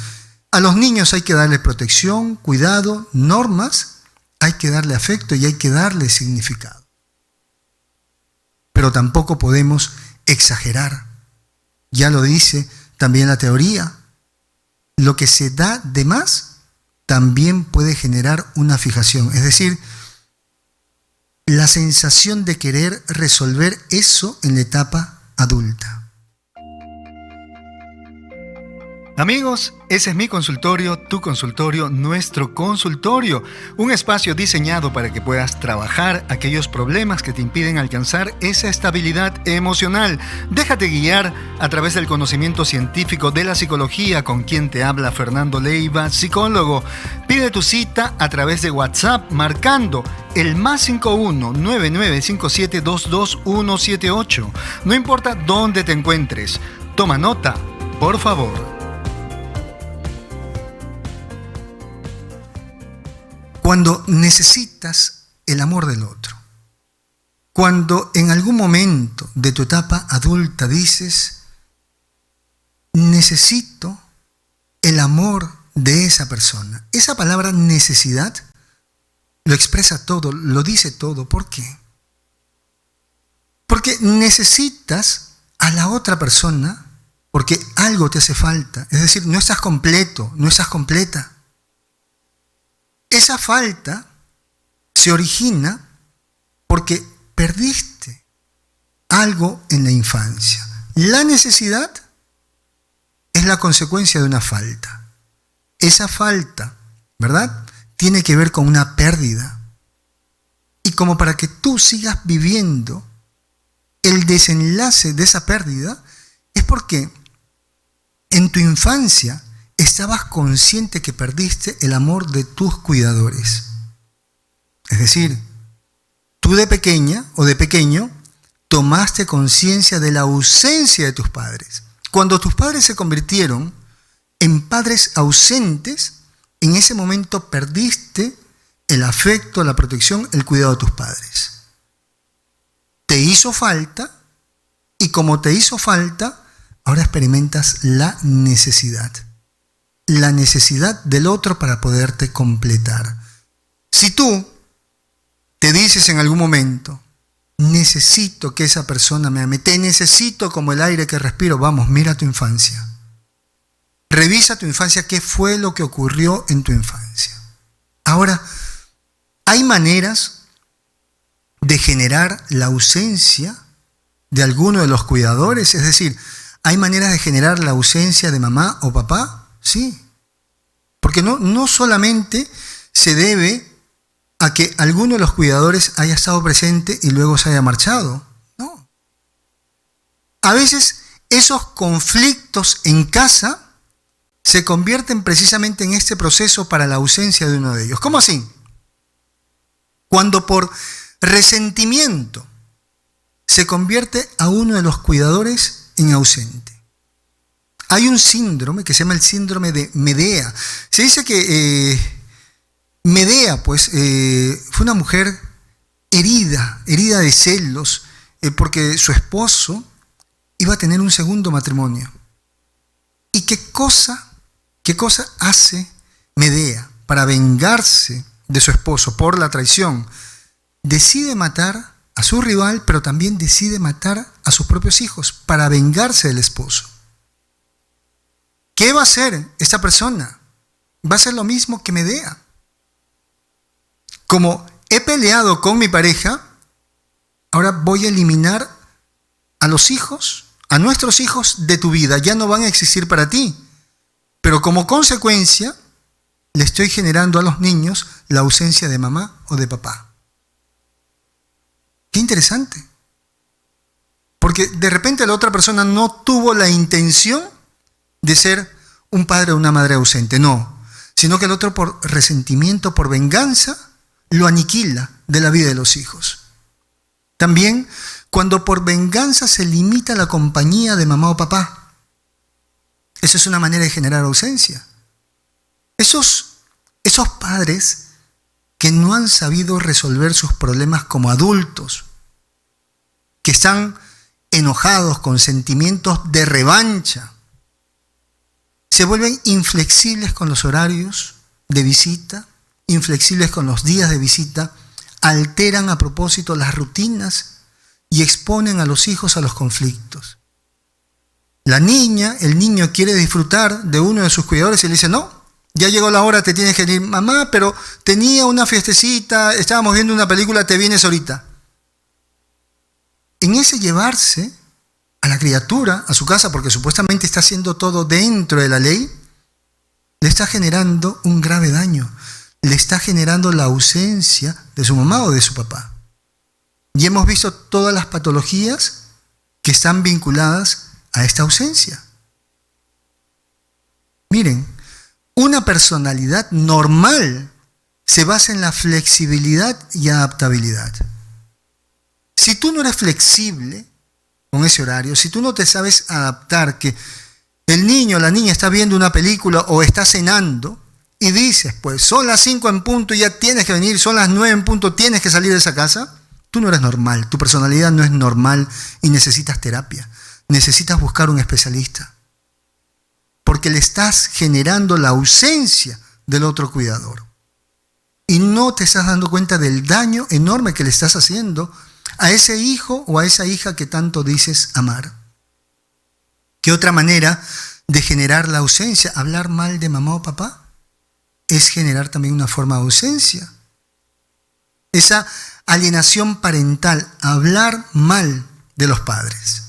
a los niños hay que darle protección, cuidado, normas, hay que darle afecto y hay que darle significado. Pero tampoco podemos exagerar. Ya lo dice también la teoría. Lo que se da de más también puede generar una fijación. Es decir, la sensación de querer resolver eso en la etapa adulta. Amigos, ese es mi consultorio, tu consultorio, nuestro consultorio. Un espacio diseñado para que puedas trabajar aquellos problemas que te impiden alcanzar esa estabilidad emocional. Déjate guiar a través del conocimiento científico de la psicología, con quien te habla Fernando Leiva, psicólogo. Pide tu cita a través de WhatsApp marcando el +51 9957 22178. No importa dónde te encuentres. Toma nota, por favor. Cuando necesitas el amor del otro, cuando en algún momento de tu etapa adulta dices, necesito el amor de esa persona. Esa palabra necesidad lo expresa todo, lo dice todo. ¿Por qué? Porque necesitas a la otra persona porque algo te hace falta. Es decir, no estás completo, no estás completa. Esa falta se origina porque perdiste algo en la infancia. La necesidad es la consecuencia de una falta. Esa falta, ¿verdad?, tiene que ver con una pérdida. Y como para que tú sigas viviendo el desenlace de esa pérdida, es porque en tu infancia estabas consciente que perdiste el amor de tus cuidadores. Es decir, tú de pequeña o de pequeño tomaste conciencia de la ausencia de tus padres. Cuando tus padres se convirtieron en padres ausentes, en ese momento perdiste el afecto, la protección, el cuidado de tus padres. Te hizo falta y como te hizo falta, ahora experimentas la necesidad. La necesidad del otro para poderte completar. Si tú te dices en algún momento, necesito que esa persona me ame, te necesito como el aire que respiro, vamos, mira tu infancia. Revisa tu infancia, qué fue lo que ocurrió en tu infancia. Ahora, hay maneras de generar la ausencia de alguno de los cuidadores, es decir, ¿hay maneras de generar la ausencia de mamá o papá? Sí. Porque no solamente se debe a que alguno de los cuidadores haya estado presente y luego se haya marchado. No. A veces esos conflictos en casa se convierten precisamente en este proceso para la ausencia de uno de ellos. ¿Cómo así? Cuando por resentimiento se convierte a uno de los cuidadores en ausente. Hay un síndrome que se llama el síndrome de Medea. Se dice que Medea, pues, fue una mujer herida de celos, porque su esposo iba a tener un segundo matrimonio. ¿Y qué cosa hace Medea para vengarse de su esposo por la traición? Decide matar a su rival, pero también decide matar a sus propios hijos para vengarse del esposo. ¿Qué va a hacer esta persona? Va a hacer lo mismo que Medea. Como he peleado con mi pareja, ahora voy a eliminar a los hijos, a nuestros hijos de tu vida. Ya no van a existir para ti. Pero como consecuencia, le estoy generando a los niños la ausencia de mamá o de papá. Qué interesante. Porque de repente la otra persona no tuvo la intención de ser un padre o una madre ausente, no. Sino que el otro por resentimiento, por venganza, lo aniquila de la vida de los hijos. También cuando por venganza se limita la compañía de mamá o papá. Esa es una manera de generar ausencia. Esos padres que no han sabido resolver sus problemas como adultos, que están enojados con sentimientos de revancha, se vuelven inflexibles con los horarios de visita, inflexibles con los días de visita, alteran a propósito las rutinas y exponen a los hijos a los conflictos. La niña, el niño quiere disfrutar de uno de sus cuidadores y le dice, no, ya llegó la hora, te tienes que ir. Mamá, pero tenía una fiestecita, estábamos viendo una película, te vienes ahorita. En ese llevarse a la criatura a su casa, porque supuestamente está haciendo todo dentro de la ley, le está generando un grave daño. Le está generando la ausencia de su mamá o de su papá. Y hemos visto todas las patologías que están vinculadas a esta ausencia. Miren, una personalidad normal se basa en la flexibilidad y adaptabilidad. Si tú no eres flexible con ese horario, si tú no te sabes adaptar, que el niño o la niña está viendo una película o está cenando y dices, pues son las 5 en punto y ya tienes que venir, son las 9 en punto, tienes que salir de esa casa, tú no eres normal, tu personalidad no es normal y necesitas terapia, necesitas buscar un especialista, porque le estás generando la ausencia del otro cuidador y no te estás dando cuenta del daño enorme que le estás haciendo a ese hijo o a esa hija que tanto dices amar. ¿Qué otra manera de generar la ausencia? Hablar mal de mamá o papá es generar también una forma de ausencia. Esa alienación parental, hablar mal de los padres.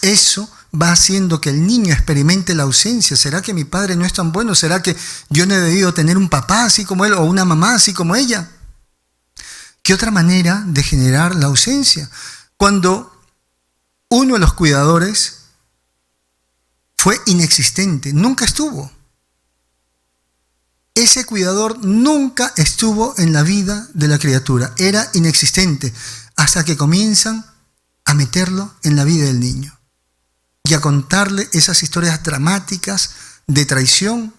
Eso va haciendo que el niño experimente la ausencia. ¿Será que mi padre no es tan bueno? ¿Será que yo no he debido tener un papá así como él o una mamá así como ella? ¿Qué otra manera de generar la ausencia? Cuando uno de los cuidadores fue inexistente, nunca estuvo. Ese cuidador nunca estuvo en la vida de la criatura, era inexistente, hasta que comienzan a meterlo en la vida del niño y a contarle esas historias dramáticas de traición,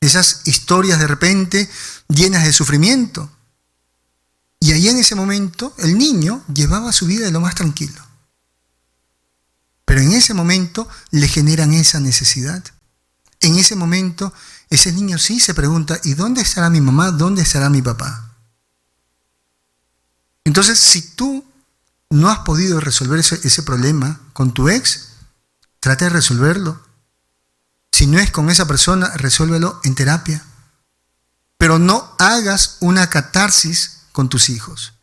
esas historias de repente llenas de sufrimiento. Y ahí en ese momento el niño llevaba su vida de lo más tranquilo. Pero en ese momento le generan esa necesidad. En ese momento ese niño sí se pregunta, ¿y dónde estará mi mamá? ¿Dónde estará mi papá? Entonces, si tú no has podido resolver ese problema con tu ex, trata de resolverlo. Si no es con esa persona, resuélvelo en terapia. Pero no hagas una catarsis con tus hijos.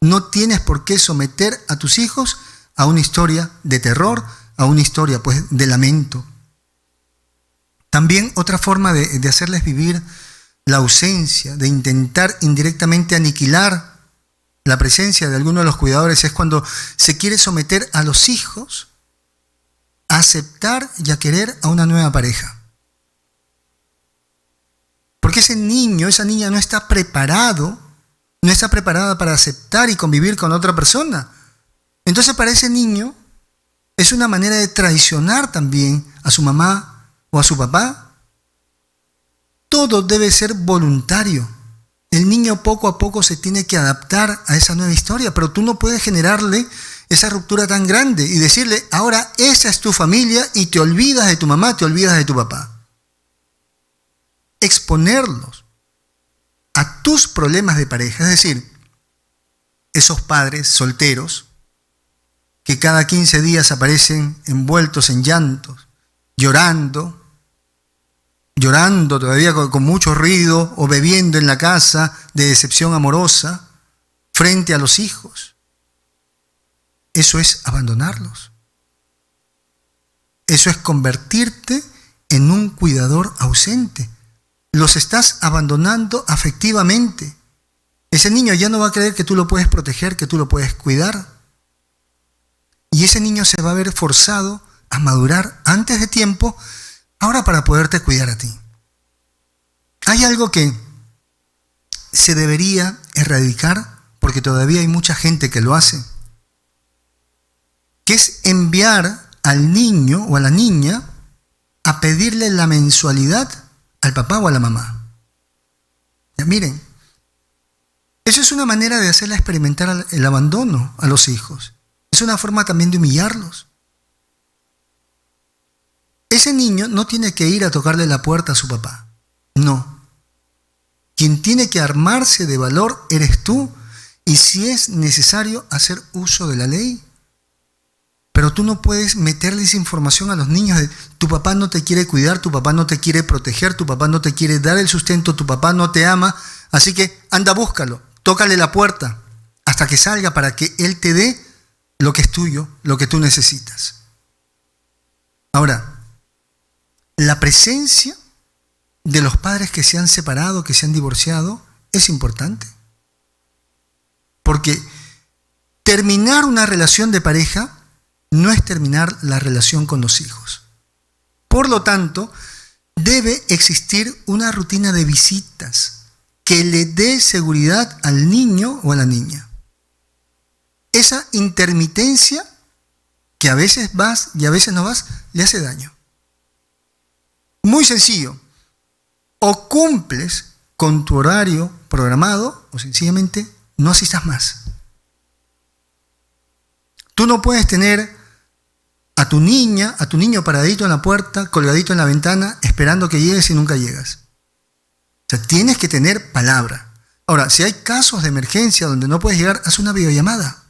No tienes por qué someter a tus hijos a una historia de terror, a una historia pues de lamento. También otra forma de hacerles vivir la ausencia, de intentar indirectamente aniquilar la presencia de alguno de los cuidadores, es cuando se quiere someter a los hijos a aceptar y a querer a una nueva pareja. Porque ese niño, esa niña no está preparada para aceptar y convivir con otra persona. Entonces para ese niño es una manera de traicionar también a su mamá o a su papá. Todo debe ser voluntario. El niño poco a poco se tiene que adaptar a esa nueva historia, pero tú no puedes generarle esa ruptura tan grande y decirle, ahora esa es tu familia y te olvidas de tu mamá, te olvidas de tu papá. Exponerlos a tus problemas de pareja, es decir, esos padres solteros que cada 15 días aparecen envueltos en llantos, llorando todavía con mucho ruido o bebiendo en la casa de decepción amorosa frente a los hijos. Eso es abandonarlos. Eso es convertirte en un cuidador ausente. Los estás abandonando afectivamente. Ese niño ya no va a creer que tú lo puedes proteger, que tú lo puedes cuidar. Y ese niño se va a ver forzado a madurar antes de tiempo, ahora para poderte cuidar a ti. Hay algo que se debería erradicar, porque todavía hay mucha gente que lo hace, que es enviar al niño o a la niña a pedirle la mensualidad al papá o a la mamá. Ya, miren, eso es una manera de hacerla experimentar el abandono a los hijos. Es una forma también de humillarlos. Ese niño no tiene que ir a tocarle la puerta a su papá. No. Quien tiene que armarse de valor eres tú, y si es necesario hacer uso de la ley. Pero tú no puedes meterles información a los niños de tu papá no te quiere cuidar, tu papá no te quiere proteger, tu papá no te quiere dar el sustento, tu papá no te ama, así que anda, búscalo, tócale la puerta hasta que salga para que él te dé lo que es tuyo, lo que tú necesitas. Ahora, la presencia de los padres que se han separado, que se han divorciado, es importante. Porque terminar una relación de pareja no es terminar la relación con los hijos. Por lo tanto, debe existir una rutina de visitas que le dé seguridad al niño o a la niña. Esa intermitencia, que a veces vas y a veces no vas, le hace daño. Muy sencillo. O cumples con tu horario programado o sencillamente no asistas más. Tú no puedes tener a tu niña, a tu niño paradito en la puerta, colgadito en la ventana, esperando que llegues y nunca llegas. O sea, tienes que tener palabra. Ahora, si hay casos de emergencia donde no puedes llegar, haz una videollamada.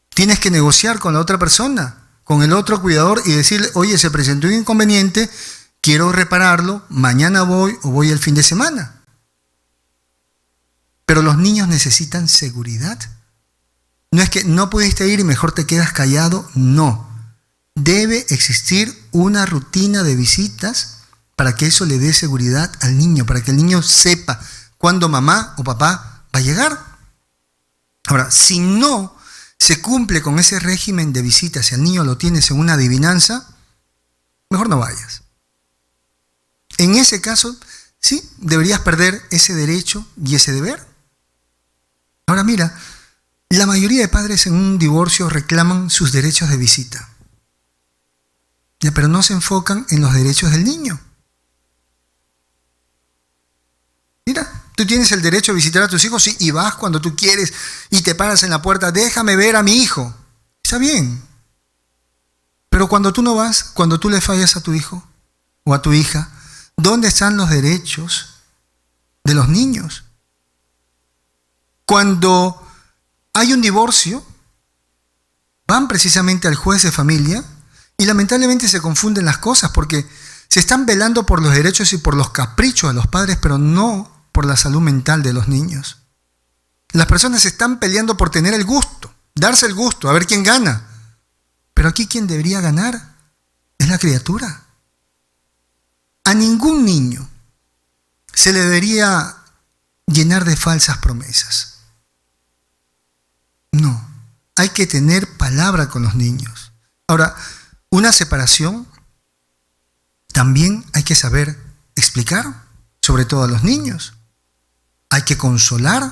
Tienes que negociar con la otra persona, con el otro cuidador y decirle, oye, se presentó un inconveniente, quiero repararlo, mañana voy o voy el fin de semana. Pero los niños necesitan seguridad. No es que no pudiste ir y mejor te quedas callado, no. Debe existir una rutina de visitas para que eso le dé seguridad al niño, para que el niño sepa cuándo mamá o papá va a llegar. Ahora, si no se cumple con ese régimen de visitas, si al niño lo tienes en una adivinanza, mejor no vayas. En ese caso, sí, deberías perder ese derecho y ese deber. Ahora mira, la mayoría de padres en un divorcio reclaman sus derechos de visita, ya, pero no se enfocan en los derechos del niño. Mira, tú tienes el derecho a visitar a tus hijos, sí, y vas cuando tú quieres y te paras en la puerta, déjame ver a mi hijo. Está bien. Pero cuando tú no vas, cuando tú le fallas a tu hijo o a tu hija, ¿Dónde están los derechos de los niños? Cuando hay un divorcio, van precisamente al juez de familia y lamentablemente se confunden las cosas porque se están velando por los derechos y por los caprichos de los padres, pero no por la salud mental de los niños. Las personas se están peleando por tener el gusto, darse el gusto, a ver quién gana. Pero aquí quien debería ganar es la criatura. A ningún niño se le debería llenar de falsas promesas. No, hay que tener palabra con los niños. Ahora, una separación también hay que saber explicar, sobre todo a los niños. Hay que consolar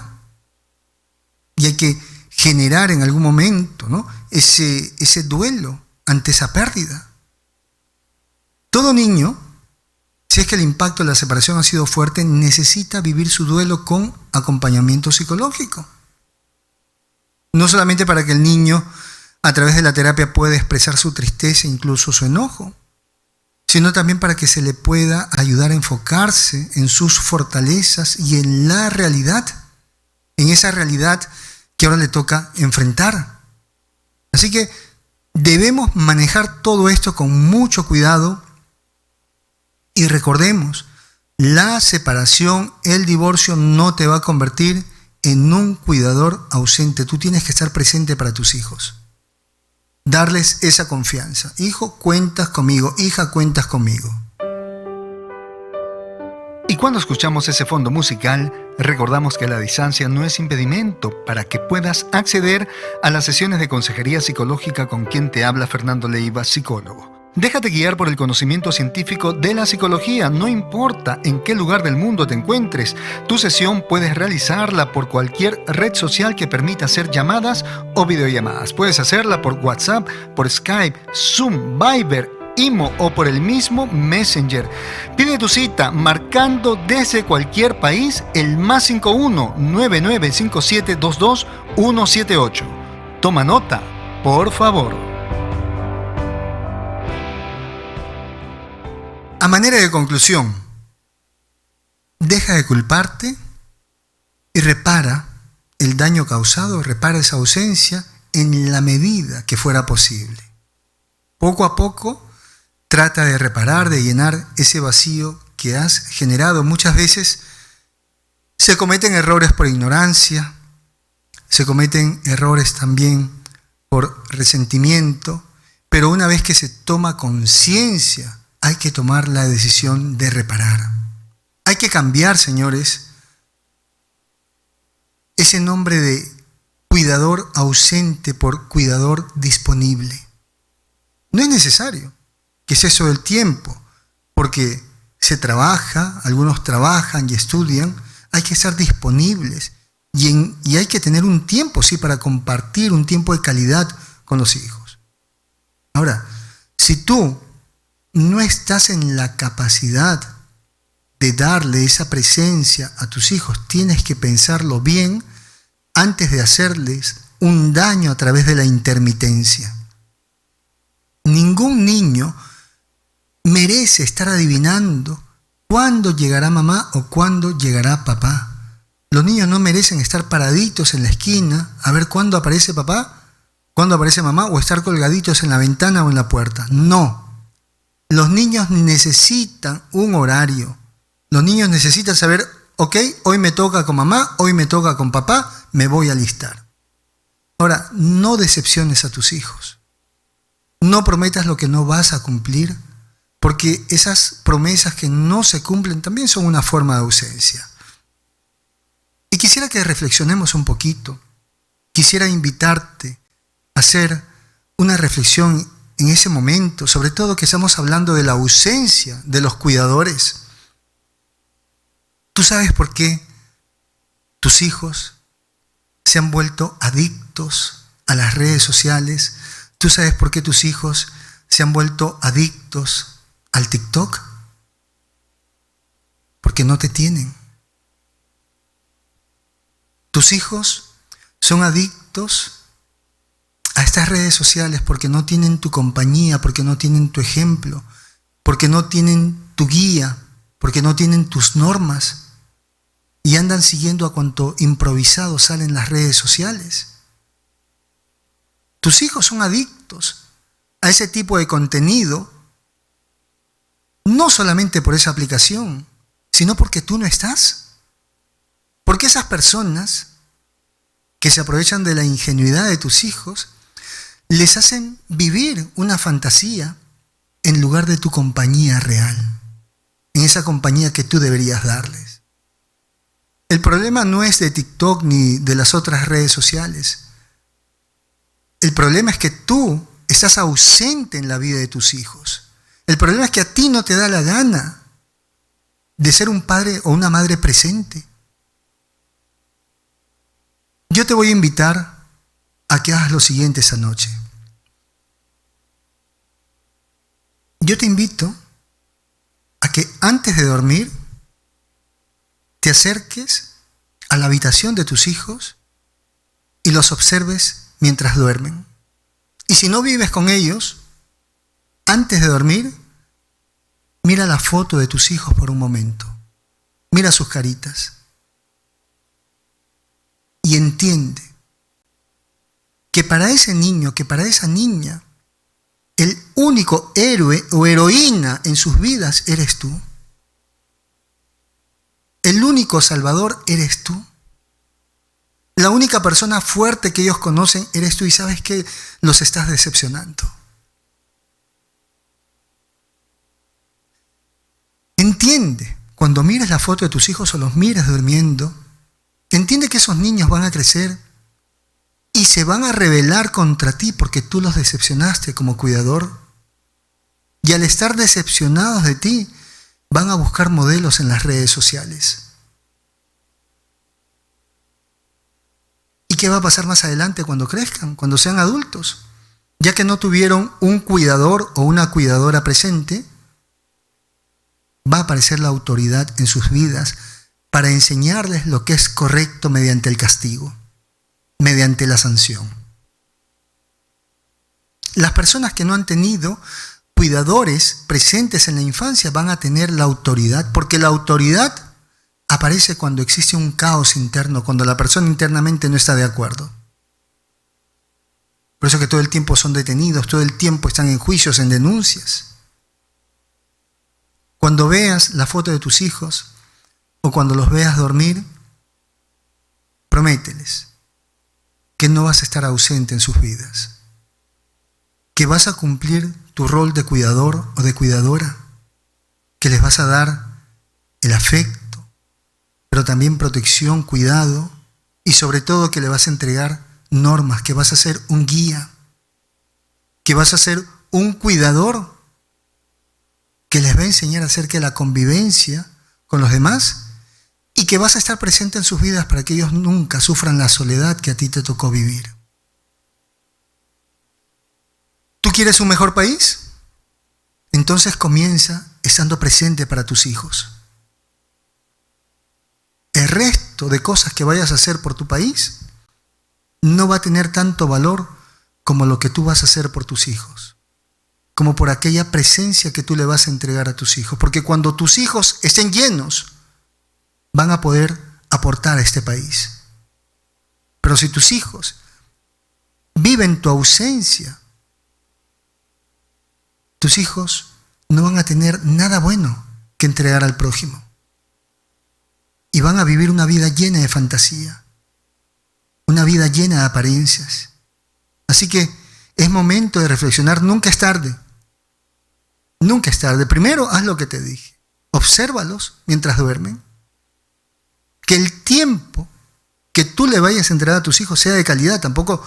y hay que generar en algún momento, ¿no?, ese duelo ante esa pérdida. Todo niño, si es que el impacto de la separación ha sido fuerte, necesita vivir su duelo con acompañamiento psicológico. No solamente para que el niño, a través de la terapia, pueda expresar su tristeza e incluso su enojo, sino también para que se le pueda ayudar a enfocarse en sus fortalezas y en la realidad, en esa realidad que ahora le toca enfrentar. Así que debemos manejar todo esto con mucho cuidado y recordemos, la separación, el divorcio no te va a convertir en un cuidador ausente. Tú tienes que estar presente para tus hijos. Darles esa confianza. Hijo, cuentas conmigo. Hija, cuentas conmigo. Y cuando escuchamos ese fondo musical, recordamos que la distancia no es impedimento para que puedas acceder a las sesiones de consejería psicológica con quien te habla Fernando Leiva, psicólogo. Déjate guiar por el conocimiento científico de la psicología. No importa en qué lugar del mundo te encuentres, tu sesión puedes realizarla por cualquier red social que permita hacer llamadas o videollamadas. Puedes hacerla por WhatsApp, por Skype, Zoom, Viber, Imo o por el mismo Messenger. Pide tu cita marcando desde cualquier país el +51 995722 178. Toma nota, por favor. A manera de conclusión, deja de culparte y repara el daño causado, repara esa ausencia en la medida que fuera posible. Poco a poco, trata de reparar, de llenar ese vacío que has generado. Muchas veces se cometen errores por ignorancia, se cometen errores también por resentimiento, pero una vez que se toma conciencia, hay que tomar la decisión de reparar. Hay que cambiar, señores, ese nombre de cuidador ausente por cuidador disponible. No es necesario que sea eso del tiempo, porque se trabaja, algunos trabajan y estudian, hay que estar disponibles y hay que tener un tiempo, sí, para compartir, un tiempo de calidad con los hijos. Ahora, si tú no estás en la capacidad de darle esa presencia a tus hijos, tienes que pensarlo bien antes de hacerles un daño a través de la intermitencia. Ningún niño merece estar adivinando cuándo llegará mamá o cuándo llegará papá. Los niños no merecen estar paraditos en la esquina a ver cuándo aparece papá, cuándo aparece mamá, o estar colgaditos en la ventana o en la puerta. No. Los niños necesitan un horario. Los niños necesitan saber, ok, hoy me toca con mamá, hoy me toca con papá, me voy a alistar. Ahora, no decepciones a tus hijos. No prometas lo que no vas a cumplir, porque esas promesas que no se cumplen también son una forma de ausencia. Y quisiera que reflexionemos un poquito. Quisiera invitarte a hacer una reflexión en ese momento, sobre todo que estamos hablando de la ausencia de los cuidadores. ¿Tú sabes por qué tus hijos se han vuelto adictos a las redes sociales? ¿Tú sabes por qué tus hijos se han vuelto adictos al TikTok? Porque no te tienen. Tus hijos son adictos a estas redes sociales porque no tienen tu compañía, porque no tienen tu ejemplo, porque no tienen tu guía, porque no tienen tus normas y andan siguiendo a cuanto improvisado sale en las redes sociales. Tus hijos son adictos a ese tipo de contenido, no solamente por esa aplicación, sino porque tú no estás. Porque esas personas que se aprovechan de la ingenuidad de tus hijos, les hacen vivir una fantasía en lugar de tu compañía real, en esa compañía que tú deberías darles. El problema no es de TikTok ni de las otras redes sociales. El problema es que tú estás ausente en la vida de tus hijos. El problema es que a ti no te da la gana de ser un padre o una madre presente. Yo te voy a invitar a que hagas lo siguiente esa noche. Yo te invito a que antes de dormir te acerques a la habitación de tus hijos y los observes mientras duermen. Y si no vives con ellos, antes de dormir, mira la foto de tus hijos por un momento. Mira sus caritas. Y entiende que para ese niño, que para esa niña, el único héroe o heroína en sus vidas eres tú. El único salvador eres tú. La única persona fuerte que ellos conocen eres tú, y sabes que los estás decepcionando. Entiende, cuando mires la foto de tus hijos o los mires durmiendo, entiende que esos niños van a crecer y se van a rebelar contra ti porque tú los decepcionaste como cuidador. Y al estar decepcionados de ti, van a buscar modelos en las redes sociales. ¿Y qué va a pasar más adelante cuando crezcan, cuando sean adultos? Ya que no tuvieron un cuidador o una cuidadora presente, va a aparecer la autoridad en sus vidas para enseñarles lo que es correcto mediante el castigo, mediante la sanción. Las personas que no han tenido cuidadores presentes en la infancia van a tener la autoridad, porque la autoridad aparece cuando existe un caos interno, cuando la persona internamente no está de acuerdo. Por eso que todo el tiempo son detenidos, todo el tiempo están en juicios, en denuncias. Cuando veas la foto de tus hijos o cuando los veas dormir, promételes que no vas a estar ausente en sus vidas, que vas a cumplir tu rol de cuidador o de cuidadora, que les vas a dar el afecto, pero también protección, cuidado, y sobre todo que le vas a entregar normas, que vas a ser un guía, que vas a ser un cuidador que les va a enseñar acerca de la convivencia con los demás y que vas a estar presente en sus vidas para que ellos nunca sufran la soledad que a ti te tocó vivir. ¿Tú quieres un mejor país? Entonces comienza estando presente para tus hijos. El resto de cosas que vayas a hacer por tu país no va a tener tanto valor como lo que tú vas a hacer por tus hijos, como por aquella presencia que tú le vas a entregar a tus hijos. Porque cuando tus hijos estén llenos, van a poder aportar a este país. Pero si tus hijos viven tu ausencia, tus hijos no van a tener nada bueno que entregar al prójimo. Y van a vivir una vida llena de fantasía, una vida llena de apariencias. Así que es momento de reflexionar. Nunca es tarde. Nunca es tarde. Primero, haz lo que te dije. Obsérvalos mientras duermen. Que el tiempo que tú le vayas a entregar a tus hijos sea de calidad. Tampoco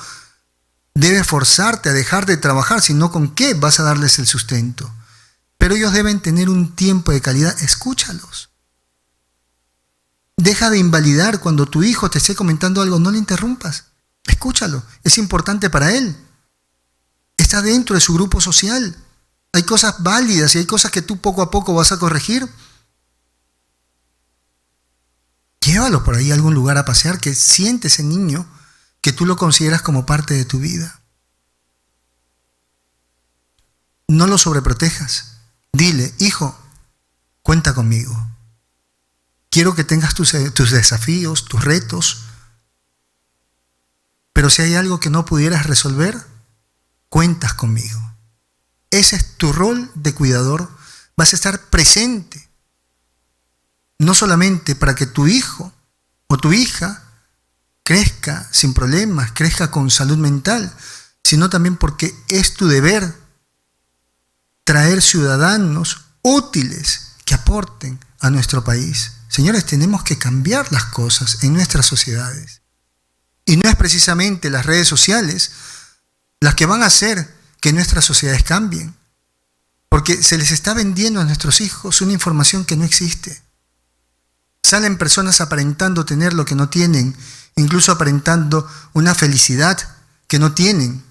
debes forzarte a dejar de trabajar, sino con qué vas a darles el sustento. Pero ellos deben tener un tiempo de calidad. Escúchalos. Deja de invalidar cuando tu hijo te esté comentando algo. No le interrumpas. Escúchalo. Es importante para él. Está dentro de su grupo social. Hay cosas válidas y hay cosas que tú poco a poco vas a corregir. Llévalo por ahí a algún lugar a pasear, que siente ese niño que tú lo consideras como parte de tu vida. No lo sobreprotejas. Dile, hijo, cuenta conmigo. Quiero que tengas tus desafíos, tus retos, pero si hay algo que no pudieras resolver, cuentas conmigo. Ese es tu rol de cuidador. Vas a estar presente, no solamente para que tu hijo o tu hija crezca sin problemas, crezca con salud mental, sino también porque es tu deber traer ciudadanos útiles que aporten a nuestro país. Señores, tenemos que cambiar las cosas en nuestras sociedades. Y no es precisamente las redes sociales las que van a hacer que nuestras sociedades cambien, porque se les está vendiendo a nuestros hijos una información que no existe. Salen personas aparentando tener lo que no tienen, incluso aparentando una felicidad que no tienen.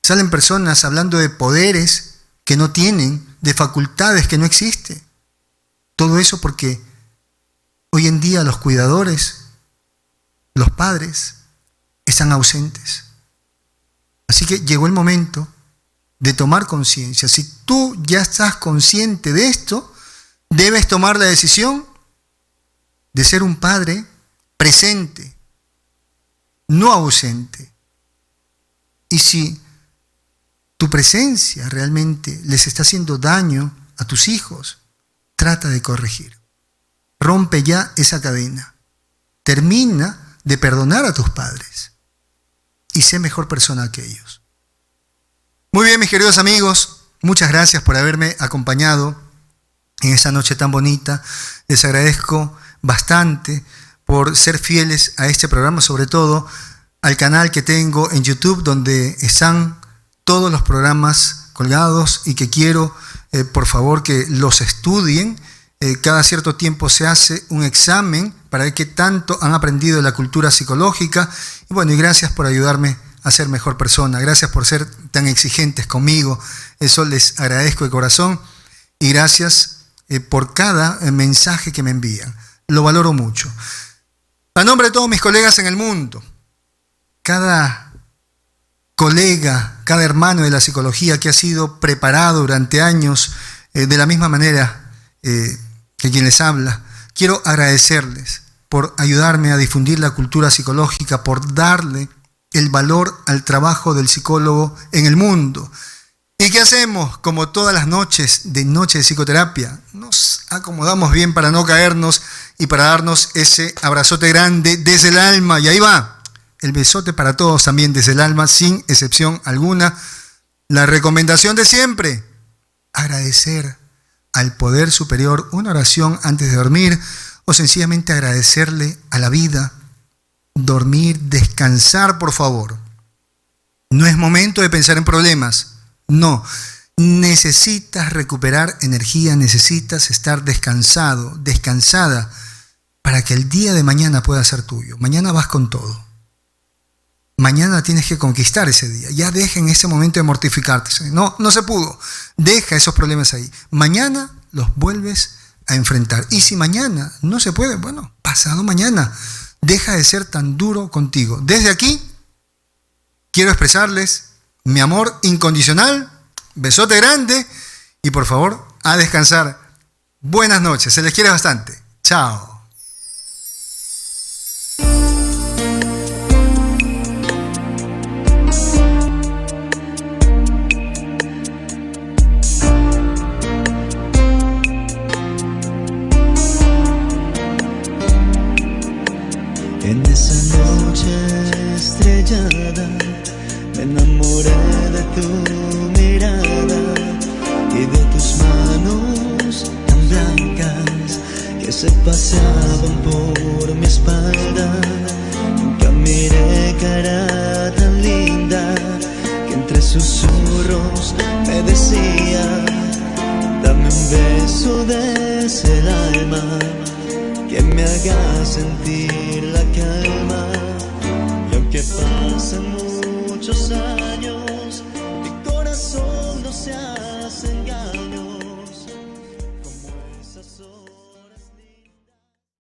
Salen personas hablando de poderes que no tienen, de facultades que no existen. Todo eso porque hoy en día los cuidadores, los padres, están ausentes. Así que llegó el momento de tomar conciencia. Si tú ya estás consciente de esto, debes tomar la decisión de ser un padre presente, no ausente. Y si tu presencia realmente les está haciendo daño a tus hijos, trata de corregir. Rompe ya esa cadena. Termina de perdonar a tus padres y sé mejor persona que ellos. Muy bien, mis queridos amigos, muchas gracias por haberme acompañado en esta noche tan bonita. Les agradezco bastante por ser fieles a este programa, sobre todo al canal que tengo en YouTube, donde están todos los programas colgados y que quiero, por favor, que los estudien. Cada cierto tiempo se hace un examen para ver qué tanto han aprendido de la cultura psicológica. Y bueno, y gracias por ayudarme a ser mejor persona. Gracias por ser tan exigentes conmigo. Eso les agradezco de corazón. Y gracias por cada mensaje que me envían. Lo valoro mucho. A nombre de todos mis colegas en el mundo, cada colega, cada hermano de la psicología que ha sido preparado durante años de la misma manera que quien les habla, quiero agradecerles por ayudarme a difundir la cultura psicológica, por darle el valor al trabajo del psicólogo en el mundo. ¿Y qué hacemos? Como todas las noches de Noche de Psicoterapia, nos acomodamos bien para no caernos y para darnos ese abrazote grande desde el alma. Y ahí va, el besote para todos también desde el alma, sin excepción alguna. La recomendación de siempre, agradecer al poder superior una oración antes de dormir o sencillamente agradecerle a la vida. Dormir, descansar, por favor. No es momento de pensar en problemas. No, necesitas recuperar energía, necesitas estar descansado, descansada, para que el día de mañana pueda ser tuyo. Mañana vas con todo. Mañana tienes que conquistar ese día. Ya deja en ese momento de mortificarte. No se pudo. Deja esos problemas ahí. Mañana los vuelves a enfrentar. Y si mañana no se puede, bueno, pasado mañana. Deja de ser tan duro contigo. Desde aquí, quiero expresarles mi amor incondicional, besote grande y por favor, a descansar. Buenas noches, se les quiere bastante. Chao. En esa noche estrellada me enamoré de tu mirada y de tus manos tan blancas que se paseaban por mi espalda. Nunca miré cara tan linda que entre susurros me decía: dame un beso desde el alma que me haga sentir la calma. Y aunque pasen muchos años, mi corazón no se ha